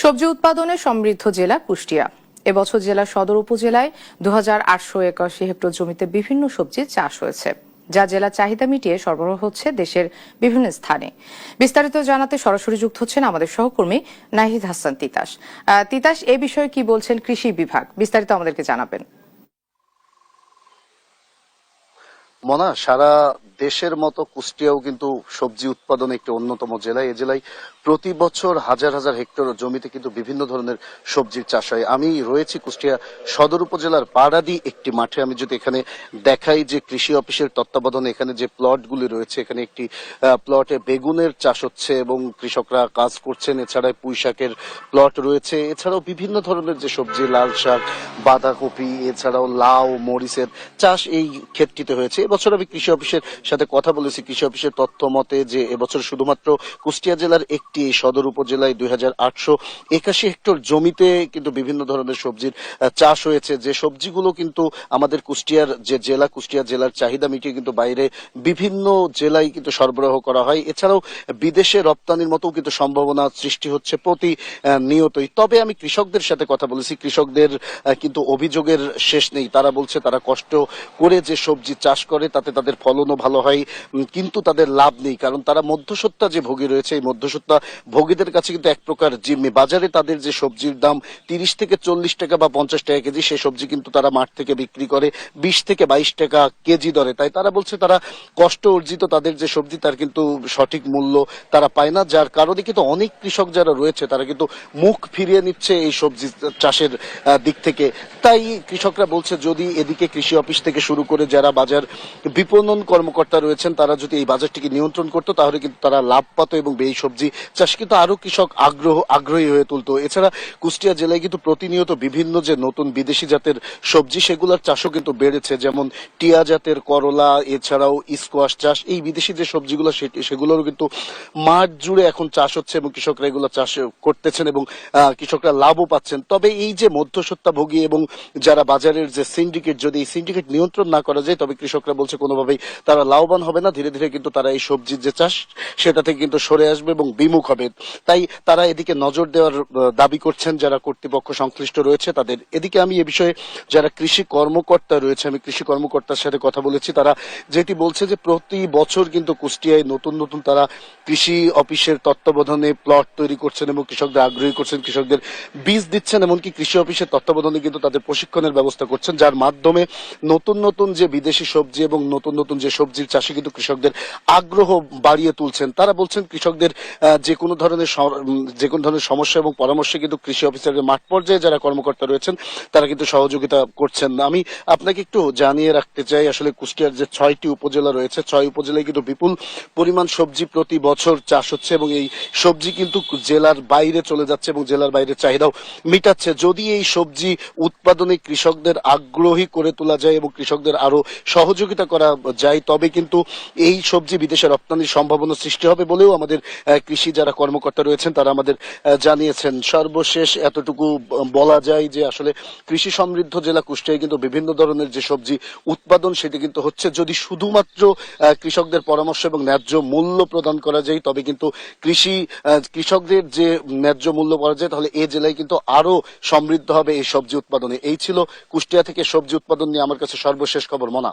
সবজি উৎপাদনে সমৃদ্ধ জেলা কুষ্টিয়া। এবছর জেলার সদর উপজেলায় 2881 হেক্টর জমিতে বিভিন্ন সবজির চাষ হয়েছে, যা জেলার চাহিদা মিটিয়ে সরবরাহ হচ্ছে দেশের বিভিন্ন স্থানে। বিস্তারিত জানাতে সরাসরি যুক্ত হচ্ছেন আমাদের সহকর্মী নাহিদ হাসান তিতাস। তিতাস, এ বিষয়ে কি বলছেন কৃষি বিভাগ? বিস্তারিত আমাদেরকে জানাবেন। মনা, সারা দেশের মতো কুষ্টিয়াও কিন্তু সবজি উৎপাদনে একটি অন্যতম জেলা। এই জেলায় প্রতি বছর হাজার হাজার হেক্টর জমিতে কিন্তু বিভিন্ন ধরনের সবজির চাষ হয়। আমি রয়েছি কুষ্টিয়া সদর উপজেলার পাড়াদি একটি মাঠে। আমি যদি এখানে দেখাই যে কৃষি অফিসের তত্ত্বাবধানে এখানে যে প্লটগুলি রয়েছে, এখানে একটি প্লটে বেগুনের চাষ হচ্ছে এবং কৃষকরা কাজ করছেন। এছাড়া পুঁই শাকের প্লট রয়েছে, এছাড়াও বিভিন্ন ধরনের যে সবজি, লাল শাক, বাঁধাকপি, এছাড়াও লাউ, মরিচের চাষ এই ক্ষেতটিতে হয়েছে। এবছর আমি কৃষি অফিসের সাথে কথা বলেছি। কৃষি অফিসের তথ্য মতে যে এবছর শুধুমাত্র কুষ্টিয়া জেলার একটি সদর উপজেলায় 2881 হেক্টর জমিতে কিন্তু বিভিন্ন ধরনের সবজির চাষ হয়েছে। যে সবজিগুলো কিন্তু আমাদের কুষ্টিয়ার যে জেলা, কুষ্টিয়া জেলার চাহিদা মিটিয়ে কিন্তু বাইরে বিভিন্ন জেলায় কিন্তু সরবরাহ করা হয়। এছাড়াও বিদেশে রপ্তানির মতো কিন্তু সম্ভাবনা সৃষ্টি হচ্ছে প্রতি নিয়তই। তবে আমি কৃষকদের সাথে কথা বলেছি, কৃষকদের কিন্তু অভিযোগের শেষ নেই। তারা বলছে তারা কষ্ট করে যে সবজি চাষ করে তাতে তাদের ফলনও ভালো হয়, কিন্তু তাদের লাভ নেই। কারণ তারা মধ্যস্বত্বা যে ভোগী রয়েছে, এই মধ্যস্বত্বা ভোগীদের কাছে কিন্তু এক প্রকার জিম্মি। বাজারে তাদের যে সবজির দাম 30 থেকে 40 টাকা বা 50 টাকা কেজি, সে সবজি কিন্তু তারা মাঠ থেকে বিক্রি করে 20 থেকে 22 টাকা কেজি দরে। তাই তারা বলছে তারা কষ্ট অর্জিত তাদের যে সবজি তার কিন্তু সঠিক মূল্য তারা পায় না, যার কারণে কিন্তু অনেক কৃষক যারা রয়েছে তারা কিন্তু মুখ ফিরিয়ে নিচ্ছে এই সবজি চাষের দিক থেকে। তাই কৃষকরা বলছে যদি এদিকে কৃষি অফিস থেকে শুরু করে যারা বাজার বিপণন কর্মকর্তা রয়েছেন তারা যদি এই বাজারটিকে নিয়ন্ত্রণ করতো তাহলে কিন্তু তারা লাভ পাত এবং এই সবজি চাষ কিন্তু আরো কৃষক আগ্রহী হয়ে তুলতো। এছাড়া কুষ্টিয়া জেলায় কিন্তু প্রতিনিয়ত বিভিন্ন যে নতুন বিদেশি জাতের সবজি সেগুলোর চাষও কিন্তু বেড়েছে, যেমন টিয়া জাতের করলা, এছাড়াও স্কোয়াশ চাষ। এই বিদেশি যে সবজিগুলো সেগুলোরও কিন্তু মাঠ জুড়ে এখন চাষ হচ্ছে এবং কৃষকরা এগুলো চাষ করতেছেন এবং কৃষকরা লাভও পাচ্ছেন। তবে এই যে মধ্যস্বত্বাভোগী এবং যারা বাজারের যে সিন্ডিকেট, যদি এই সিন্ডিকেট নিয়ন্ত্রণ না করা যায় তবে কৃষকরা বলছে কোনোভাবেই তারা লাভবান হবে না। ধীরে ধীরে কিন্তু তারা এই সবজির যে চাষ সেটা থেকে কিন্তু সরে আসবে এবং বিমুখ হবে। তাই তারা এদিকে নজর দেওয়ার দাবি করছেন যারা কর্তৃপক্ষ সংশ্লিষ্ট রয়েছে তাদের। এদিকে আমি এ বিষয়ে যারা কৃষি কর্মকর্তা রয়েছে, আমি কৃষি কর্মকর্তার সাথে কথা বলেছি। তারা যেটি বলছে যে প্রতি বছর কিন্তু কুষ্টিয়ায় নতুন নতুন তারা কৃষি অফিসের তত্ত্বাবধানে প্লট তৈরি করছেন এবং কৃষকদের আগ্রহী করছেন, কৃষকদের বীজ দিচ্ছেন, এমনকি কৃষি অফিসের তত্ত্বাবধানে কিন্তু তাদের প্রশিক্ষণের ব্যবস্থা করছেন, যার মাধ্যমে নতুন নতুন যে বিদেশি সবজি এবং নতুন নতুন যে সবজির চাষে কিন্তু কৃষকদের আগ্রহ বাড়িয়ে তুলছেন। তারা বলছেন কৃষকদের যে কোনো ধরনের সমস্যা এবং পরামর্শে কিন্তু কৃষি অফিসারের মাঠ পর্যায়ে যারা কর্মকর্তা রয়েছেন তারা কিন্তু সহযোগিতা করছেন। আমি আপনাকে একটু জানিয়ে রাখতে চাই, আসলে কুষ্টিয়ার যে 6টি উপজেলা রয়েছে, 6 উপজেলায় কিন্তু বিপুল পরিমাণ সবজি প্রতি বছর চাষ হচ্ছে এবং এই সবজি কিন্তু জেলার বাইরে চলে যাচ্ছে এবং জেলার বাইরে চাহিদাও মিটাচ্ছে। যদি এই সবজি উৎপাদনে কৃষকদের আগ্রহী করে তোলা যায় এবং কৃষকদের আরো সহযোগিতা করা যায় তবে কিন্তু এই সবজি বিদেশে রপ্তানির সম্ভাবনা সৃষ্টি হবে বলেও আমাদের কৃষি যারা কর্মকর্তা রয়েছেন তারা আমাদের জানিয়েছেন। সর্বশেষ এতটুকু বলা যায় যে আসলে কৃষি সমৃদ্ধ জেলা কুষ্টিয়ায় কিন্তু বিভিন্ন ধরনের যে সবজি উৎপাদন সেটি কিন্তু হচ্ছে। যদি শুধুমাত্র কৃষকদের পরামর্শ এবং ন্যায্য মূল্য প্রদান করা যায় তবে কিন্তু কৃষকদের যে ন্যায্য মূল্য পাওয়া যায় তাহলে এই জেলায় কিন্তু আরো সমৃদ্ধ হবে এই সবজি উৎপাদনে। এই ছিল কুষ্টিয়া থেকে সবজি উৎপাদন নিয়ে আমার কাছে সর্বশেষ খবর। মনা।